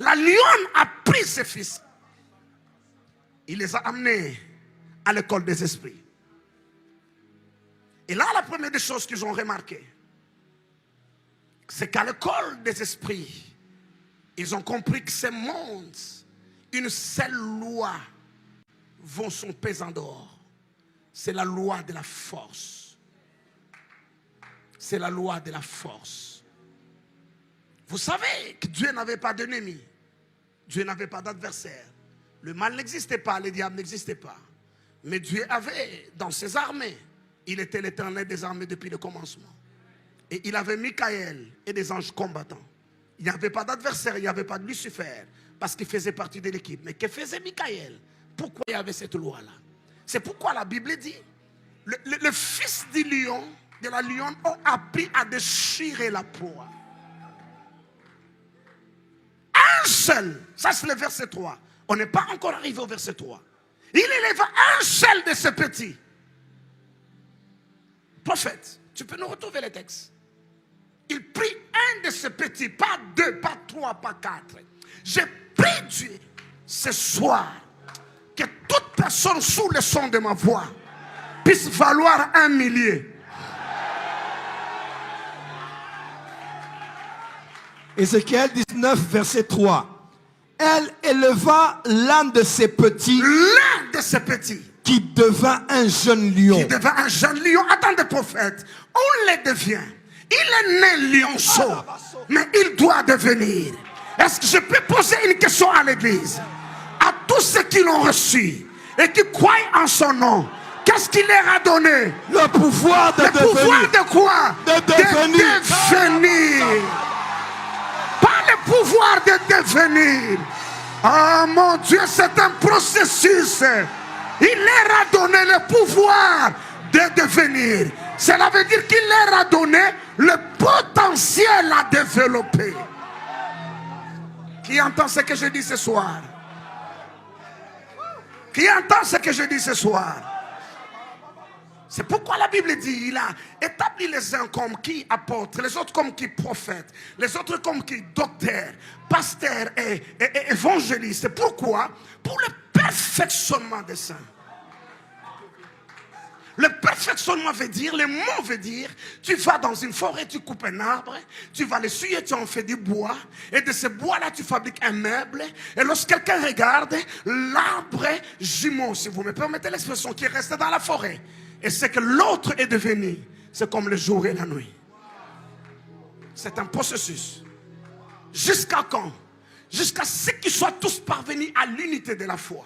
la lionne a pris ses fils. Il les a amenés à l'école des esprits. Et là, la première des choses qu'ils ont remarqué, c'est qu'à l'école des esprits, ils ont compris que ces mondes, une seule loi vont son pesant dehors. C'est la loi de la force. C'est la loi de la force. Vous savez que Dieu n'avait pas d'ennemi. Dieu n'avait pas d'adversaire. Le mal n'existait pas, le diable n'existait pas. Mais Dieu avait dans ses armées, il était l'Éternel des armées depuis le commencement. Et il avait Michael et des anges combattants. Il n'y avait pas d'adversaire, il n'y avait pas de Lucifer, parce qu'il faisait partie de l'équipe. Mais que faisait Michael? Pourquoi il y avait cette loi-là? C'est pourquoi la Bible dit, le fils du lion, de la lionne, a appris à déchirer la proie. Un seul, ça c'est le verset 3. On n'est pas encore arrivé au verset 3. Il éleva un seul de ces petits prophètes. Tu peux nous retrouver les textes. Il prit un de ces petits, pas deux, pas trois, pas quatre. J'ai prié Dieu ce soir que toute personne sous le son de ma voix puisse valoir 1 millier. Ézéchiel 19, verset 3. Elle éleva l'un de ses petits. L'un de ses petits. Qui devint un jeune lion. Qui devint un jeune lion. Attendez, prophète. On le devient. Il est né lionceau. Mais il doit devenir. Est-ce que je peux poser une question à l'église? À tous ceux qui l'ont reçu et qui croient en son nom, qu'est-ce qu'il leur a donné? Le pouvoir de devenir. Le pouvoir de quoi? De devenir. Pas le pouvoir de devenir. Oh mon Dieu, c'est un processus. Il leur a donné le pouvoir de devenir. Cela veut dire qu'il leur a donné le potentiel à développer. Qui entend ce que je dis ce soir? Qui entend ce que je dis ce soir? C'est pourquoi la Bible dit, il a établi les uns comme qui apôtres, les autres comme qui prophètes, les autres comme qui docteurs, pasteurs et évangélistes. Pourquoi? Pour le perfectionnement des saints. Le perfectionnement veut dire, le mot veut dire, tu vas dans une forêt, tu coupes un arbre, tu vas l'essuyer, tu en fais du bois, et de ce bois-là, tu fabriques un meuble, et lorsque quelqu'un regarde, l'arbre jumeau, si vous me permettez l'expression, qui reste dans la forêt, et ce que l'autre est devenu, c'est comme le jour et la nuit. C'est un processus. Jusqu'à quand? Jusqu'à ce qu'ils soient tous parvenus à l'unité de la foi,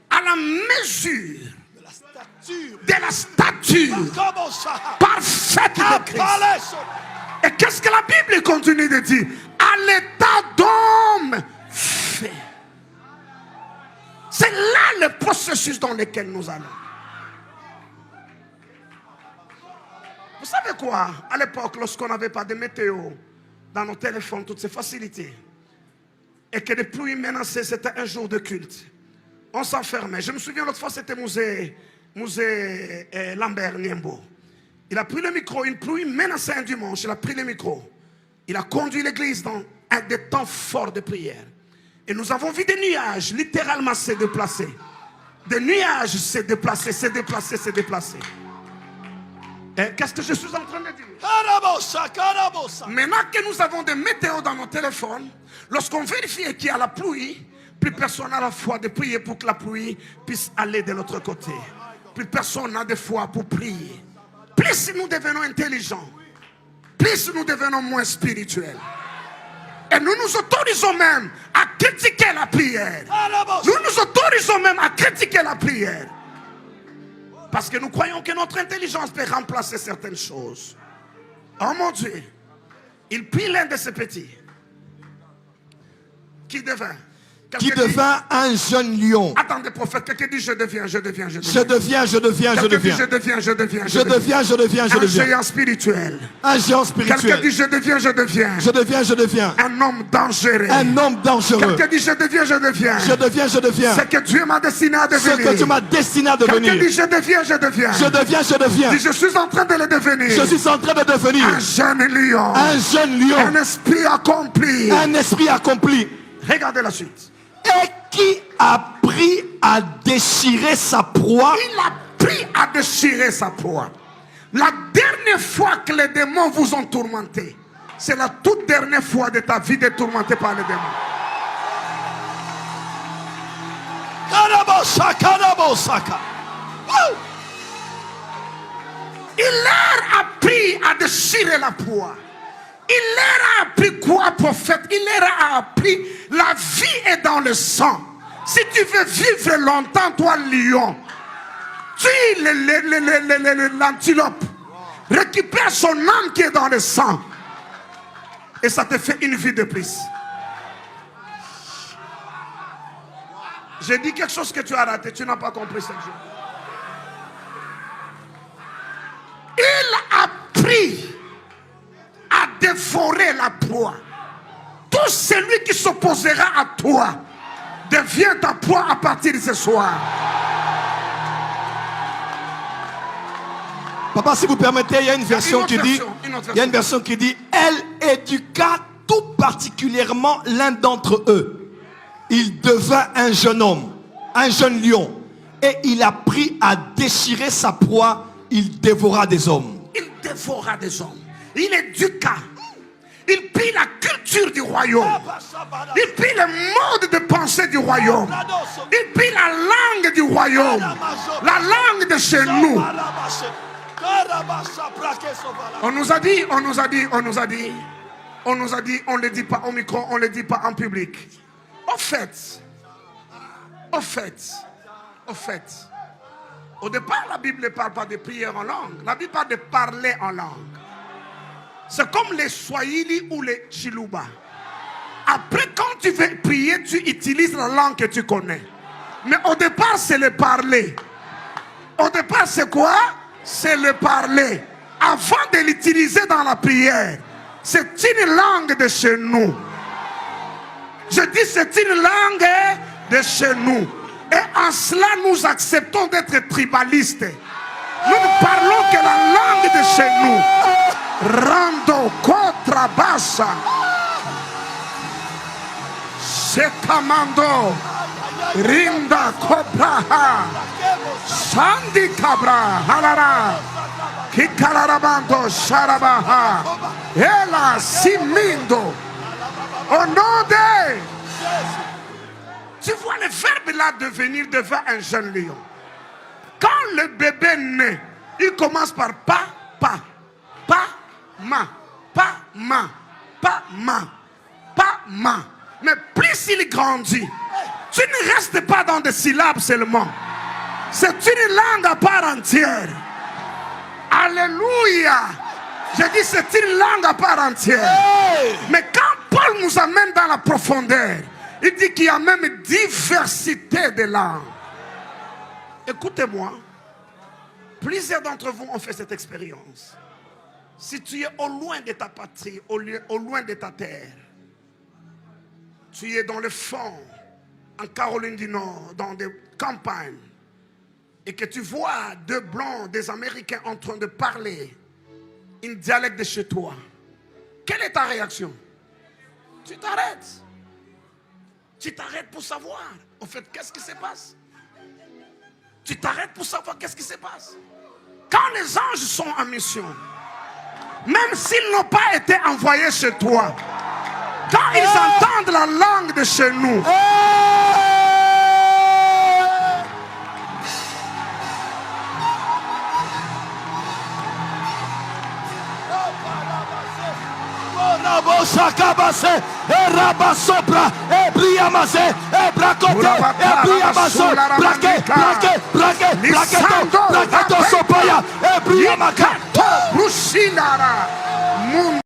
à la mesure de la stature parfaite de Christ. Et qu'est-ce que la Bible continue de dire? À l'état d'homme fait. C'est là le processus dans lequel nous allons. Vous savez quoi? À l'époque, lorsqu'on n'avait pas de météo dans nos téléphones, toutes ces facilités, et que les pluies menaçaient, c'était un jour de culte, on s'enfermait. Je me souviens l'autre fois, c'était musée Lambert Niembo. Il a pris le micro, une pluie menaçait un dimanche, il a pris le micro. Il a conduit l'église dans un des temps forts de prière. Et nous avons vu des nuages littéralement se déplacer. Des nuages se déplacer, se déplacer, se déplacer. Et qu'est-ce que je suis en train de dire? Maintenant que nous avons des météos dans nos téléphones, lorsqu'on vérifie qu'il y a la pluie, plus personne n'a la foi de prier pour que la pluie puisse aller de l'autre côté. Plus personne n'a de foi pour prier. Plus nous devenons intelligents, plus nous devenons moins spirituels. Et nous nous autorisons même à critiquer la prière. Nous nous autorisons même à critiquer la prière. Parce que nous croyons que notre intelligence peut remplacer certaines choses. Oh mon Dieu. Il prit l'un de ces petits. Qui devint un jeune lion. Attendez, prophète, quelqu'un dit je deviens. Je deviens. Un géant spirituel. Quelqu'un dit je deviens. Un homme dangereux. Quelqu'un dit je deviens. C'est que Dieu m'a destiné à devenir. Quelqu'un dit je deviens. Dit, je suis en train de le devenir. Un jeune lion. Un esprit accompli. Regardez la suite. Et qui a pris à déchirer sa proie. Il a pris à déchirer sa proie. La dernière fois que les démons vous ont tourmenté, c'est la toute dernière fois de ta vie d'être tourmenté par les démons. Il leur a appris à déchirer la proie. Il leur a appris quoi, prophète? Il leur a appris la vie est dans le sang. Si tu veux vivre longtemps, toi lion, tue l'antilope. Récupère son âme qui est dans le sang. Et ça te fait une vie de plus. J'ai dit quelque chose que tu as raté. Tu n'as pas compris ce jour. Il a pris à dévorer la proie. Tout celui qui s'opposera à toi devient ta proie à partir de ce soir. Papa, si vous permettez, il y a une version qui dit, il y a une version qui dit, elle éduqua tout particulièrement l'un d'entre eux. Il devint un jeune homme, un jeune lion, et il a pris à déchirer sa proie. Il dévora des hommes. Il dévora des hommes. Il éduqua. Il prit la culture du royaume. Il prit le mode de pensée du royaume. Il prit la langue du royaume. La langue de chez nous. On nous a dit, on ne le dit pas au micro, on ne le dit pas en public. Au fait, au départ, la Bible ne parle pas de prière en langue. La Bible parle de parler en langue. C'est comme les Swahili ou les Chiluba. Après, quand tu veux prier, tu utilises la langue que tu connais. Mais au départ, c'est le parler. Au départ, c'est quoi? C'est le parler. Avant de l'utiliser dans la prière, c'est une langue de chez nous. Je dis c'est une langue de chez nous. Et en cela, nous acceptons d'être tribalistes. Nous ne parlons que la langue de chez nous. Rando contra bassa. Sekamando. Rinda cobraha. Sandi cabra. Halara. Kikalarabando sharabaha. Ela simindo. Au nom de... Tu vois le verbe là devenir devant un jeune lion. Quand le bébé naît, il commence par pa, ma, ma. Mais plus il grandit, tu ne restes pas dans des syllabes seulement. C'est une langue à part entière. Alléluia. Je dis c'est une langue à part entière. Mais quand Paul nous amène dans la profondeur, il dit qu'il y a même diversité de langues. Écoutez-moi, plusieurs d'entre vous ont fait cette expérience. Si tu es au loin de ta patrie, au loin de ta terre, tu es dans le fond, en Caroline du Nord, dans des campagnes, et que tu vois deux blancs, des Américains en train de parler un dialecte de chez toi, quelle est ta réaction? Tu t'arrêtes. Tu t'arrêtes pour savoir, en fait, qu'est-ce qui se passe? Tu t'arrêtes pour savoir qu'est-ce qui se passe. Quand les anges sont en mission, même s'ils n'ont pas été envoyés chez toi, quand ils entendent la langue de chez nous,